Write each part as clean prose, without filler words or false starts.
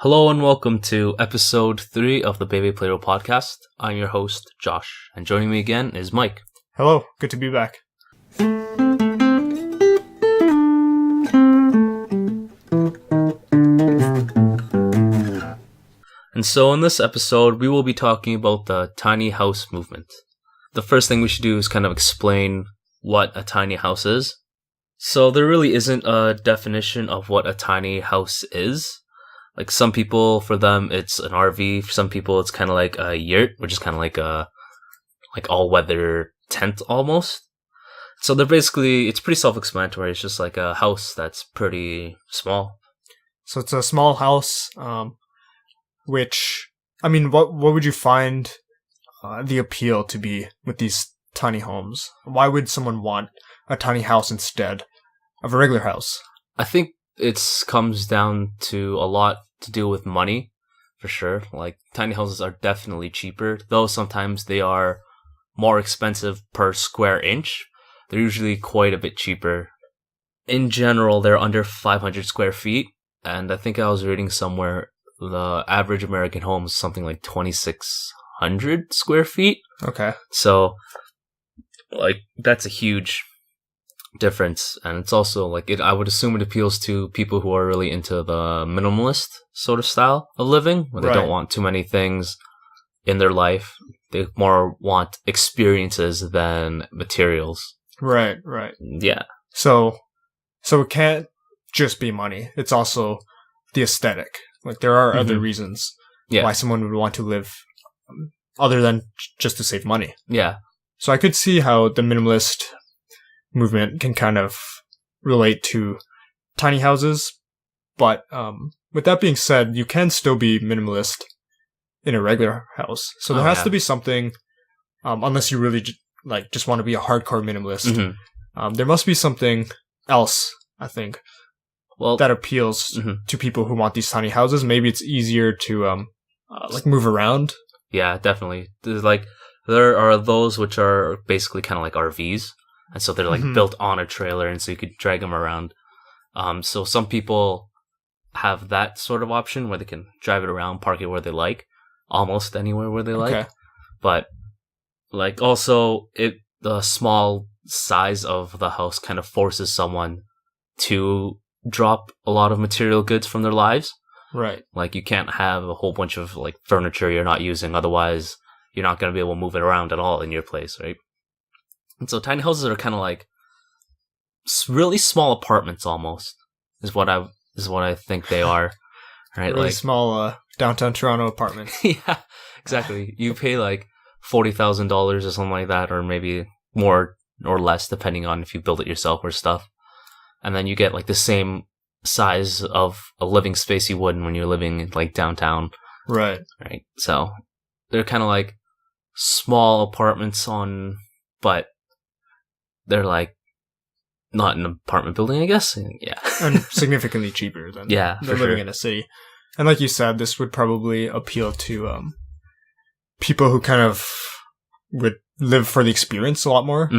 Hello and welcome to episode 3 of the Baby Plato podcast. I'm your host, Josh, and joining me again is Mike. Hello, good to be back. And so in this episode, we will be talking about the tiny house movement. The first thing we should do is kind of explain what a tiny house is. So there really isn't a definition of what a tiny house is. Like some people, for them, it's an RV. For some people, it's kind of like a yurt, which is kind of like a all-weather tent almost. So they're basically, it's pretty self-explanatory. It's just like a house that's pretty small. So it's a small house, what would you find the appeal to be with these tiny homes? Why would someone want a tiny house instead of a regular house? I think it comes down to a lot to do with money, for sure. Like, tiny houses are definitely cheaper, though sometimes they are more expensive per square inch. They're usually quite a bit cheaper. In general, they're under 500 square feet, and I think I was reading somewhere the average American home is something like 2,600 square feet. Okay. So, that's a huge difference, and it's also I would assume it appeals to people who are really into the minimalist sort of style of living, where they don't want too many things in their life. They more want experiences than materials. Right. Yeah. So it can't just be money. It's also the aesthetic. Like, there are other reasons why someone would want to live other than just to save money. Yeah. So I could see how the minimalist movement can kind of relate to tiny houses, but with that being said, you can still be minimalist in a regular house. So there has to be something, unless you really just want to be a hardcore minimalist. There must be something else, I think, that appeals to people who want these tiny houses. Maybe it's easier to move around. Yeah, definitely. There are those which are basically kind of like RVs. And so they're built on a trailer, and so you could drag them around. So some people have that sort of option where they can drive it around, park it where they like, almost anywhere where they like. But also the small size of the house kind of forces someone to drop a lot of material goods from their lives. Right. Like, you can't have a whole bunch of furniture you're not using, otherwise you're not going to be able to move it around at all in your place, right? And so tiny houses are kind of like really small apartments, almost, is what I think they are, right? Really small downtown Toronto apartment. Yeah, exactly. You pay $40,000 or something like that, or maybe more or less, depending on if you build it yourself or stuff. And then you get the same size of a living space you would when you're living in downtown. Right. Right. So they're kind of small apartments but they're not an apartment building, I guess. Yeah. And significantly cheaper than living in a city. And like you said, this would probably appeal to people who kind of would live for the experience a lot more.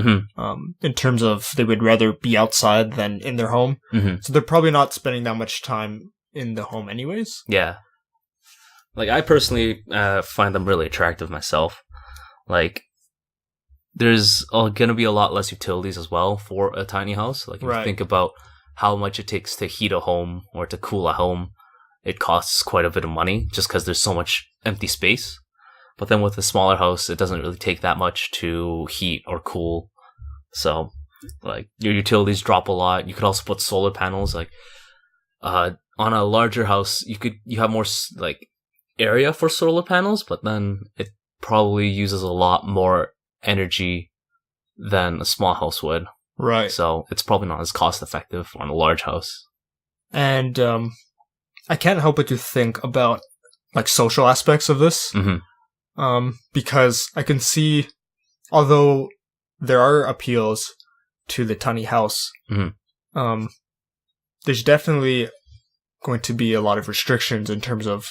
In terms of they would rather be outside than in their home. So they're probably not spending that much time in the home anyways. Yeah. I personally find them really attractive myself. There's going to be a lot less utilities as well for a tiny house. If you think about how much it takes to heat a home or to cool a home, it costs quite a bit of money just because there's so much empty space. But then with a smaller house, it doesn't really take that much to heat or cool. So, your utilities drop a lot. You could also put solar panels. On a larger house, you have more area for solar panels, but then it probably uses a lot more energy than a small house would. Right. So it's probably not as cost effective on a large house. And I can't help but to think about social aspects of this. Because I can see, although there are appeals to the tiny house, there's definitely going to be a lot of restrictions in terms of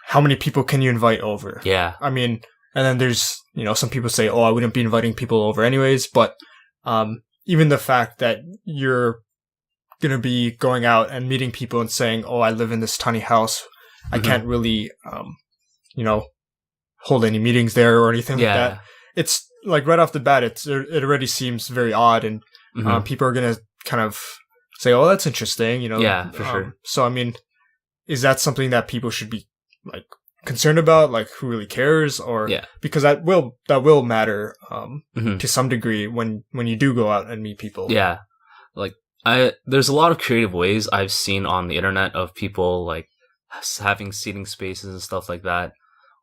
how many people can you invite over? Yeah. I mean, and then there's, some people say, I wouldn't be inviting people over anyways, but even the fact that you're going to be going out and meeting people and saying, oh, I live in this tiny house. I can't really, hold any meetings there or anything like that. It's like right off the bat, it already seems very odd, and people are going to kind of say, oh, that's interesting, Yeah, for sure. So, I mean, is that something that people should be like concerned about? Like, who really cares? Or because that will matter to some degree when you do go out and meet people. Yeah, like there's a lot of creative ways I've seen on the internet of people like having seating spaces and stuff like that,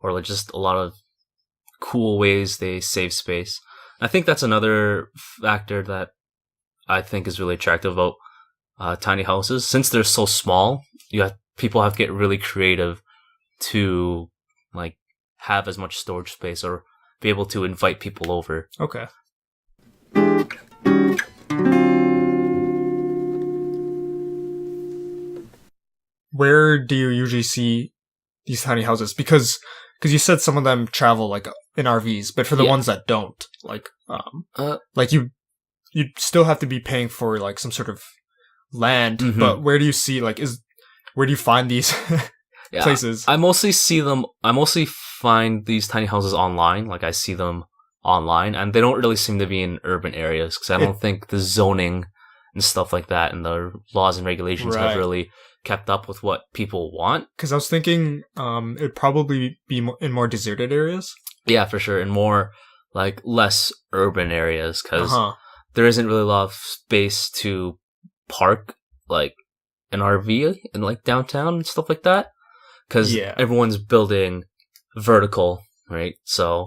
or like just a lot of cool ways they save space. I think that's another factor that I think is really attractive about tiny houses. Since they're so small, people have to get really creative to like have as much storage space or be able to invite people over. Okay. Where do you usually see these tiny houses? Because you said some of them travel like in RVs, but for the ones that don't, like you still have to be paying for like some sort of land. But where do you see where do you find these places? I mostly find these tiny houses online. Like I see them online, and they don't really seem to be in urban areas because I don't think the zoning and stuff like that and the laws and regulations have really kept up with what people want. Because I was thinking it'd probably be in more deserted areas. Yeah, for sure. In more like less urban areas, because there isn't really a lot of space to park like an RV in like downtown and stuff like that. Because everyone's building vertical, right? So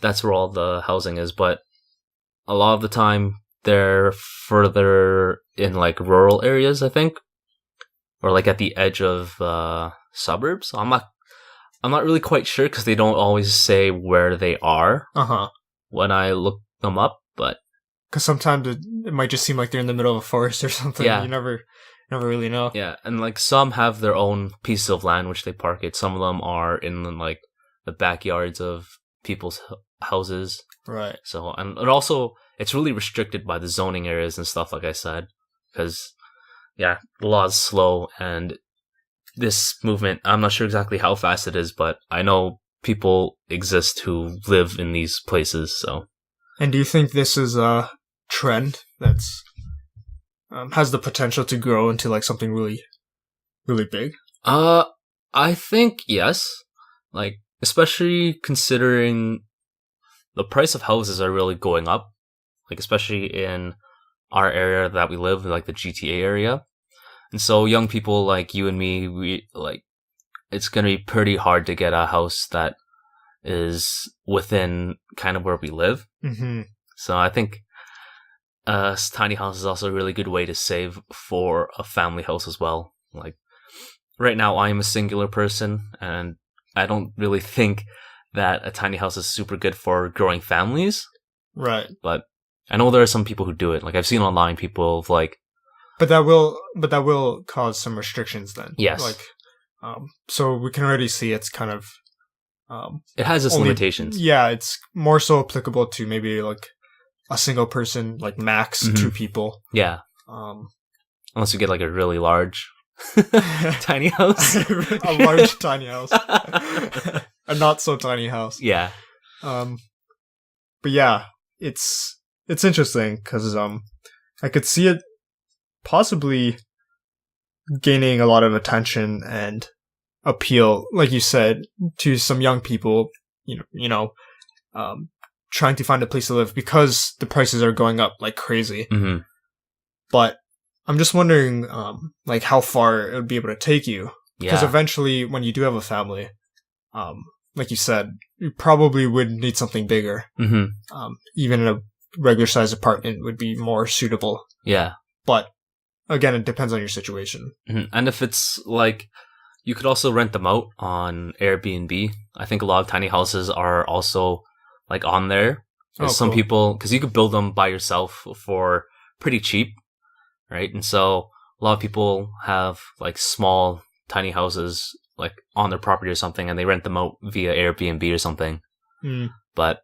that's where all the housing is. But a lot of the time they're further in like rural areas, I think. Or like at the edge of suburbs. I'm not really quite sure because they don't always say where they are when I look them up. But because sometimes it might just seem like they're in the middle of a forest or something. Yeah. You never really know. Yeah, and like some have their own piece of land which they park it. Some of them are in like the backyards of people's houses. Right. So and also it's really restricted by the zoning areas and stuff, like I said, because. Yeah, the law is slow, and this movement, I'm not sure exactly how fast it is, but I know people exist who live in these places, so. And do you think this is a trend that's has the potential to grow into like something really, really big? I think yes. Like, especially considering the price of houses are really going up, like especially in our area that we live, like the GTA area. And so young people like you and me, we like, it's going to be pretty hard to get a house that is within kind of where we live. So I think tiny house is also a really good way to save for a family house as well. Like right now I am a singular person, and I don't really think that a tiny house is super good for growing families. Right. But I know there are some people who do it. Like I've seen online people of like, but that will cause some restrictions then. Yes. Like, so we can already see it's kind of it has its limitations. Yeah, it's more so applicable to maybe like a single person, like max 2 people. Yeah. Unless you get like a really large tiny house, a large tiny house, a not so tiny house. Yeah. But yeah, it's interesting because I could see it possibly gaining a lot of attention and appeal, like you said, to some young people, trying to find a place to live because the prices are going up like crazy. But I'm just wondering, like how far it would be able to take you, because eventually, when you do have a family, like you said, you probably would need something bigger. Even in a regular size apartment would be more suitable. Yeah. But again, it depends on your situation. And if it's like, you could also rent them out on Airbnb. I think a lot of tiny houses are also like on there. Some people, because you could build them by yourself for pretty cheap, right? And so a lot of people have like small tiny houses like on their property or something, and they rent them out via Airbnb or something. But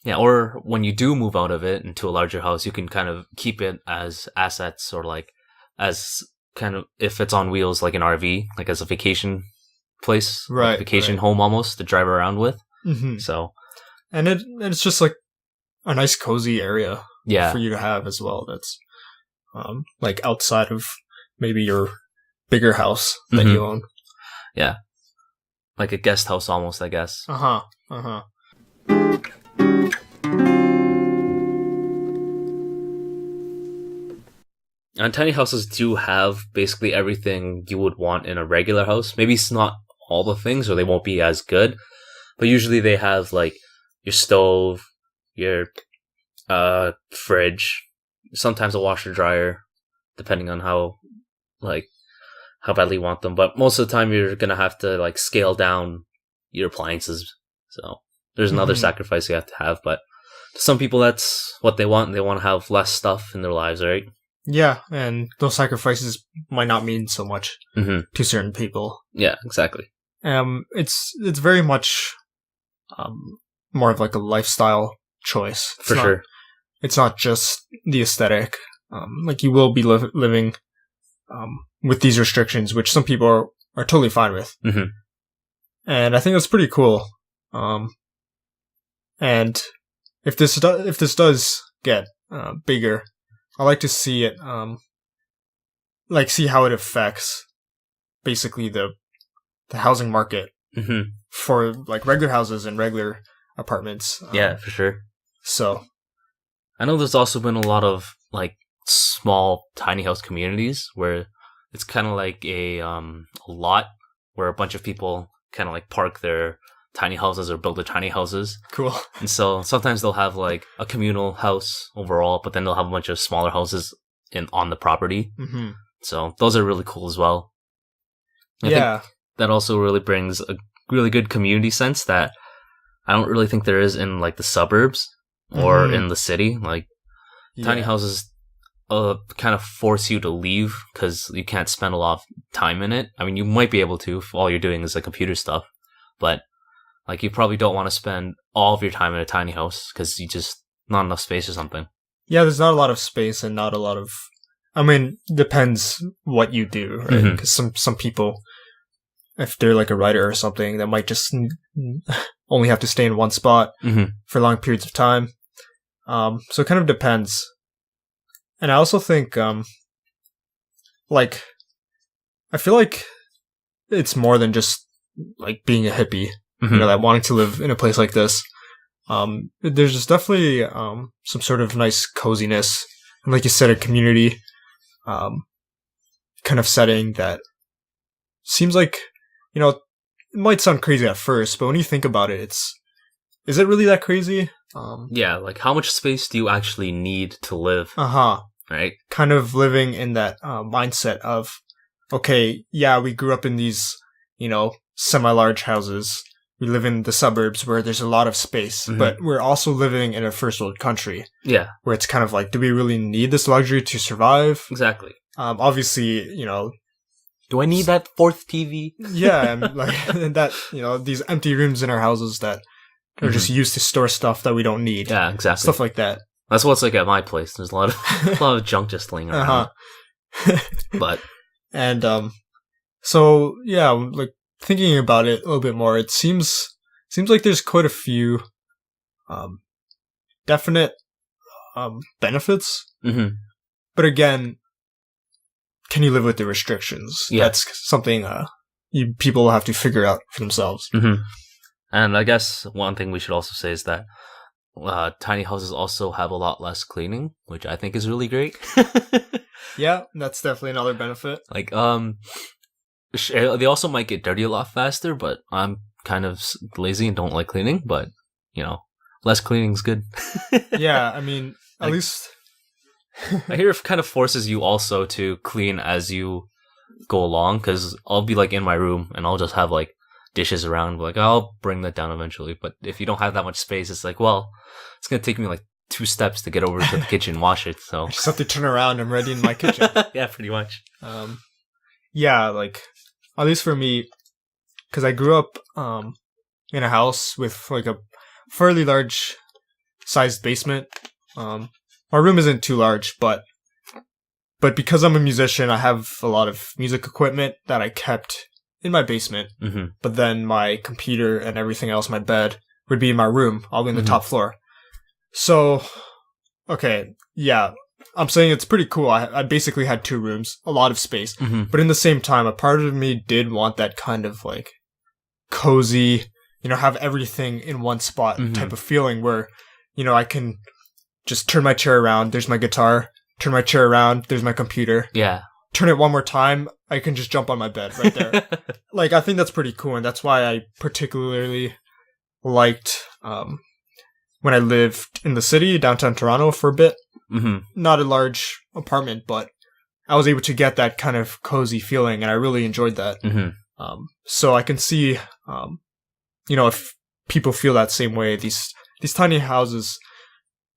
yeah, or when you do move out of it into a larger house, you can kind of keep it as assets or like as kind of if it's on wheels, like an RV, like as a vacation place, Right, like vacation right. home almost to drive around with. Hmm. So And it's just like a nice cozy area yeah, for you to have as well. That's like outside of maybe your bigger house that you own. yeah, like a guest house almost, I guess. Uh huh. Uh huh. And tiny houses do have basically everything you would want in a regular house. Maybe it's not all the things, or they won't be as good, but usually they have like your stove, your fridge, sometimes a washer dryer, depending on like how badly you want them. But most of the time, you're gonna have to like scale down your appliances. So there's another sacrifice you have to have. But to some people, that's what they want. They want to have less stuff in their lives, right? Yeah, and those sacrifices might not mean so much Mm-hmm. to certain people. Yeah, exactly. It's very much more of like a lifestyle choice. For sure. It's not just the aesthetic. Like you will be living with these restrictions, which some people are totally fine with. Mm-hmm. And I think that's pretty cool. And if this does get bigger, I like to see it, see how it affects basically the housing market Mm-hmm. for like regular houses and regular apartments. Yeah, for sure. So I know there's also been a lot of like small tiny house communities where it's kind of like a lot where a bunch of people kind of like park their tiny houses or build their tiny houses. cool. And so sometimes they'll have like a communal house overall, but then they'll have a bunch of smaller houses on the property. Mm-hmm. So those are really cool as well. I think that also really brings a really good community sense that I don't really think there is in like the suburbs or in the city. Like tiny houses kind of force you to leave because you can't spend a lot of time in it. I mean, you might be able to if all you're doing is like computer stuff, but like you probably don't want to spend all of your time in a tiny house because you just not enough space or something. Yeah, there's not a lot of space and not a lot of. I mean, depends what you do, right? Because some people, if they're like a writer or something, that might just only have to stay in one spot for long periods of time. So it kind of depends. And I also think, like, I feel like it's more than just like being a hippie, you know, that wanting to live in a place like this. There's just definitely some sort of nice coziness, and like you said, a community kind of setting that seems like, you know, it might sound crazy at first, but when you think about it, is it really that crazy? Yeah, like how much space do you actually need to live? Right? Kind of living in that mindset of, okay, yeah, we grew up in these, you know, semi-large houses. We live in the suburbs where there's a lot of space, but we're also living in a first world country. Yeah. Where it's kind of like, do we really need this luxury to survive? Exactly. Obviously, you know, do I need that fourth TV? Yeah, and like that, you know, these empty rooms in our houses that are just used to store stuff that we don't need. Yeah, exactly. Stuff like that. That's what it's like at my place. There's a lot of junk just laying around. But so yeah, like thinking about it a little bit more, it seems like there's quite a few definite benefits. But again, can you live with the restrictions? Yeah. That's something people will have to figure out for themselves. And I guess one thing we should also say is that tiny houses also have a lot less cleaning, which I think is really great. Yeah, that's definitely another benefit. Like, they also might get dirty a lot faster, but I'm kind of lazy and don't like cleaning, but, you know, less cleaning is good. Yeah, I mean, at least... I hear it kind of forces you also to clean as you go along, because I'll be, like, in my room, and I'll just have, like, dishes around, like, I'll bring that down eventually, but if you don't have that much space, it's like, well, it's gonna take me, like, 2 steps to get over to the kitchen and wash it, so... I just have to turn around, I'm ready in my kitchen. Yeah, pretty much. Yeah, like, at least for me, because I grew up in a house with, like, a fairly large sized basement. My room isn't too large, but But because I'm a musician, I have a lot of music equipment that I kept in my basement. Mm-hmm. But then my computer and everything else, my bed, would be in my room. I'll be in the top floor. So, okay, yeah. I'm saying it's pretty cool. I basically had 2 rooms, a lot of space. Mm-hmm. But in the same time, a part of me did want that kind of like cozy, have everything in one spot type of feeling where, I can just turn my chair around, there's my guitar, turn my chair around, there's my computer. Yeah. Turn it one more time, I can just jump on my bed right there. Like, I think that's pretty cool, and that's why I particularly liked when I lived in the city, downtown Toronto, for a bit. Mm-hmm. Not a large apartment, but I was able to get that kind of cozy feeling, and I really enjoyed that. Mm-hmm. So I can see, if people feel that same way, these tiny houses,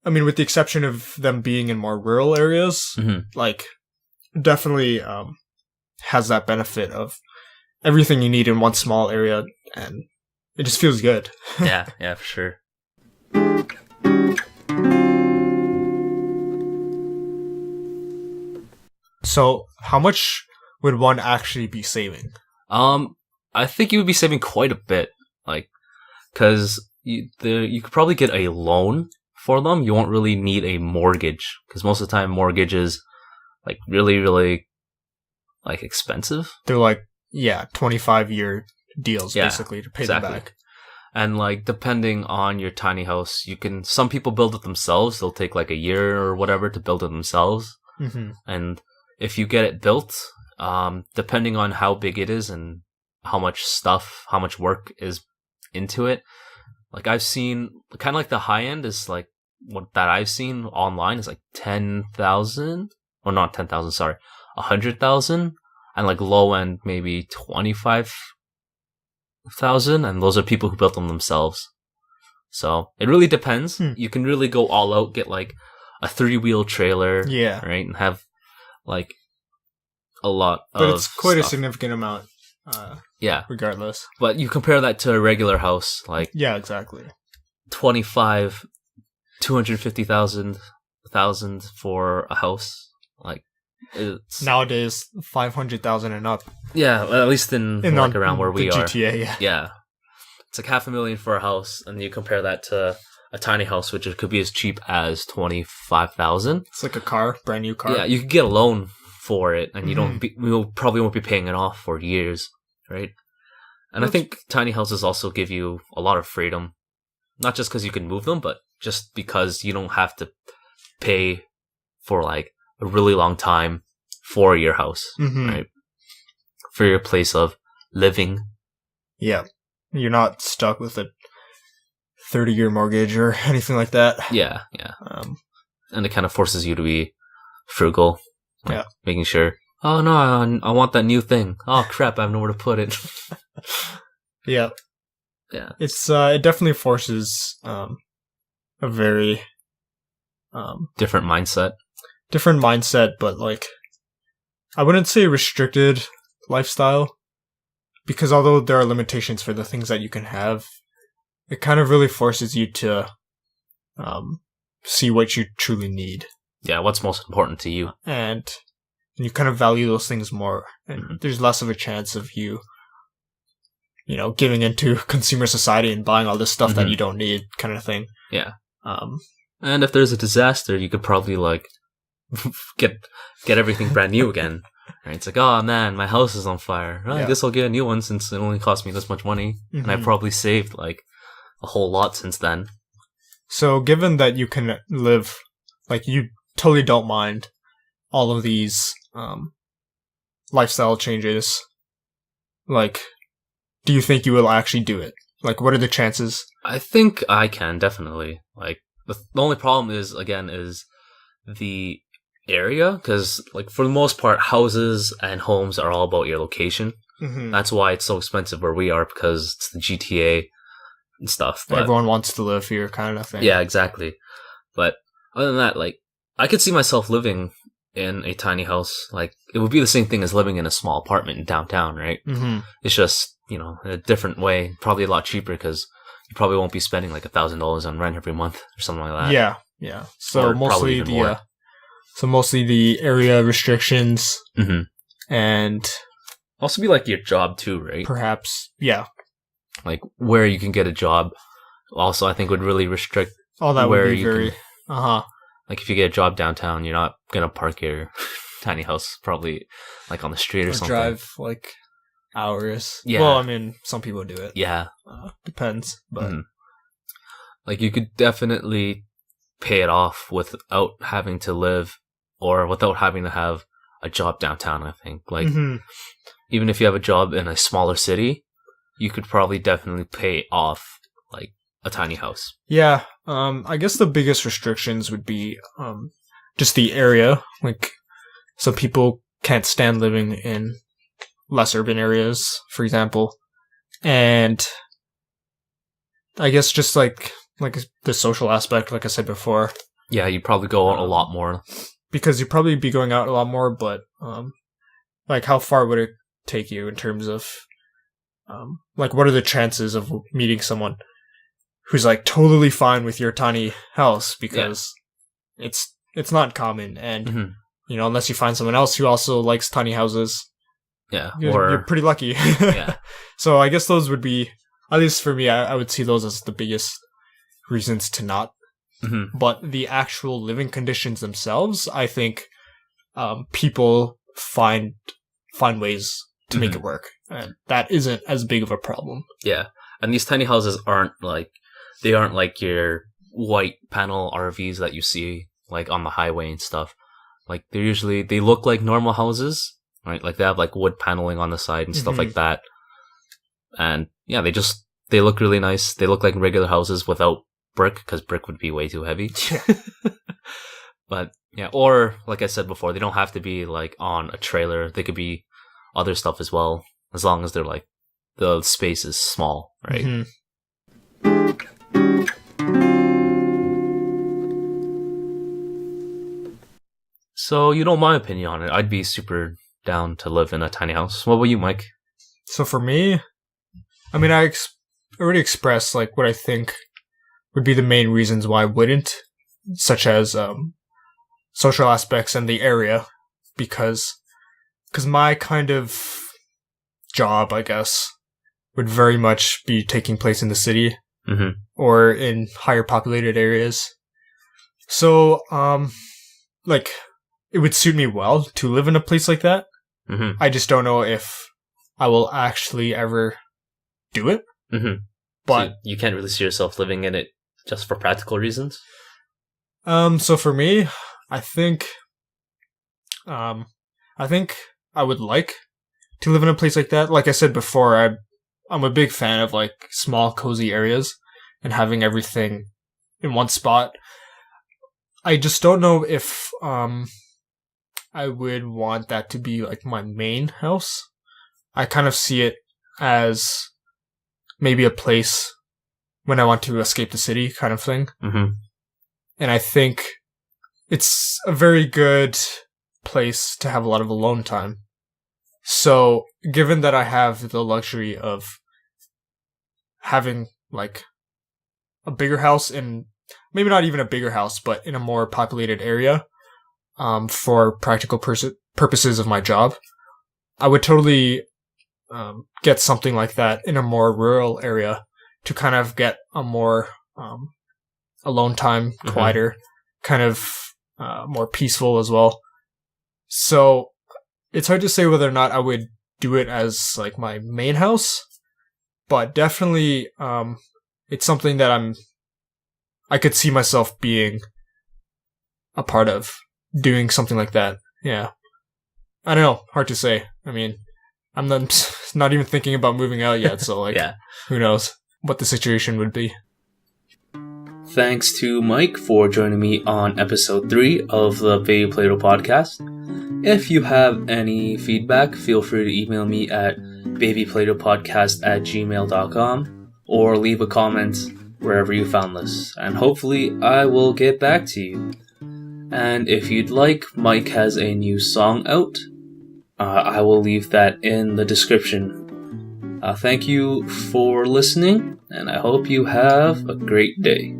I mean, with the exception of them being in more rural areas, like, definitely has that benefit of everything you need in one small area, and it just feels good. Yeah, for sure. So, how much would one actually be saving? I think you would be saving quite a bit, like, because you could probably get a loan for them. You won't really need a mortgage, because most of the time mortgages like really, really like expensive. They're like 25-year deals basically to pay them back. And like depending on your tiny house, some people build it themselves. They'll take like a year or whatever to build it themselves. Mm-hmm. And if you get it built, depending on how big it is and how much work is into it, like I've seen kind of like the high end is like that I've seen online is like 10,000. Or not 10,000, sorry, 100,000, and like low end maybe 25,000, and those are people who built them themselves. So it really depends. You can really go all out, get like a 3-wheel trailer, right, and have like a lot but of it's quite stuff. A significant amount. Regardless. But you compare that to a regular house, like exactly, 250,000 for a house. Like it's nowadays 500,000 and up. Yeah, at least in like around where we are. GTA, yeah. It's like $500,000 for a house, and you compare that to a tiny house, which it could be as cheap as 25,000. It's like a car, brand new car. Yeah, you could get a loan for it, and you probably won't be paying it off for years, right? And I think tiny houses also give you a lot of freedom, not just because you can move them, but just because you don't have to pay for like a really long time for your house, right? For your place of living. Yeah. You're not stuck with a 30-year mortgage or anything like that. Yeah. And it kind of forces you to be frugal. Like making sure, oh no, I want that new thing. Oh crap, I have nowhere to put it. Yeah. It's it definitely forces a very different mindset. But like I wouldn't say restricted lifestyle, because although there are limitations for the things that you can have, it kind of really forces you to see what you truly need. Yeah, what's most important to you. And you kind of value those things more. And there's less of a chance of you giving into consumer society and buying all this stuff that you don't need, kind of thing. Yeah. And if there's a disaster, you could probably like get everything brand new again. Right? It's like, oh man, my house is on fire. Oh, I guess I'll get a new one since it only cost me this much money. And I probably saved like a whole lot since then. So given that you can live, like you totally don't mind all of these lifestyle changes, like, do you think you will actually do it? Like, what are the chances? I think I can, definitely. Like, the only problem is the area, because, like, for the most part, houses and homes are all about your location. That's why it's so expensive where we are, because it's the GTA and stuff. But everyone wants to live here, kind of thing. Yeah, exactly. But other than that, like, I could see myself living in a tiny house. Like, it would be the same thing as living in a small apartment in downtown, right? It's just, in a different way, probably a lot cheaper, because you probably won't be spending like $1,000 on rent every month or something like that. Yeah. So mostly So mostly the area restrictions and also be like your job too, right? Perhaps, yeah. Like where you can get a job. Also, I think would really restrict that where would be you very can. Like if you get a job downtown, you're not gonna park your tiny house probably like on the street or something. Drive like hours. Yeah. Well, I mean, some people do it. Yeah. Depends, but like you could definitely pay it off without having to live or without having to have a job downtown. I think like even if you have a job in a smaller city, you could probably definitely pay off like a tiny house. Yeah. I guess the biggest restrictions would be just the area. Like, some people can't stand living in less urban areas, for example. And I guess just like the social aspect, like I said before. Yeah, you'd probably go out a lot more. Because you'd probably be going out a lot more, but like how far would it take you in terms of like what are the chances of meeting someone who's like totally fine with your tiny house, because it's not common, and you know, unless you find someone else who also likes tiny houses, you're pretty lucky. Yeah. So I guess those would be, at least for me, I would see those as the biggest reasons to not. But the actual living conditions themselves, I think people find ways to make it work, and that isn't as big of a problem. Yeah, and these tiny houses aren't like your white panel RVs that you see like on the highway and stuff. Like they look like normal houses, right? Like they have like wood paneling on the side and stuff like that. And yeah, they look really nice. They look like regular houses without brick, because brick would be way too heavy. But yeah, or like I said before, they don't have to be like on a trailer. They could be other stuff as well, as long as they're like the space is small, right? So you know my opinion on it. I'd be super down to live in a tiny house. What about you, Mike? So for me, I mean, I already expressed like what I think would be the main reasons why I wouldn't, such as social aspects and the area, because my kind of job, I guess, would very much be taking place in the city or in higher populated areas. So, like, it would suit me well to live in a place like that. I just don't know if I will actually ever do it. But so you can't really see yourself living in it just for practical reasons? So for me, I think I would like to live in a place like that. Like I said before, I'm a big fan of like small, cozy areas and having everything in one spot. I just don't know if I would want that to be like my main house. I kind of see it as maybe a place when I want to escape the city kind of thing. And I think it's a very good place to have a lot of alone time. So, given that I have the luxury of having like a bigger house in, maybe not even a bigger house, but in a more populated area, for practical purposes of my job, I would totally get something like that in a more rural area to kind of get a more alone time, quieter, kind of more peaceful as well. So it's hard to say whether or not I would do it as like my main house, but definitely it's something that I could see myself being a part of, doing something like that. Yeah. I don't know, hard to say. I mean, I'm not even thinking about moving out yet, so like who knows what the situation would be. Thanks to Mike for joining me on episode 3 of the Baby Plato podcast. If you have any feedback, feel free to email me at babyplatopodcast@gmail.com or leave a comment wherever you found this, and hopefully I will get back to you. And if you'd like, Mike has a new song out. I will leave that in the description. Thank you for listening, and I hope you have a great day.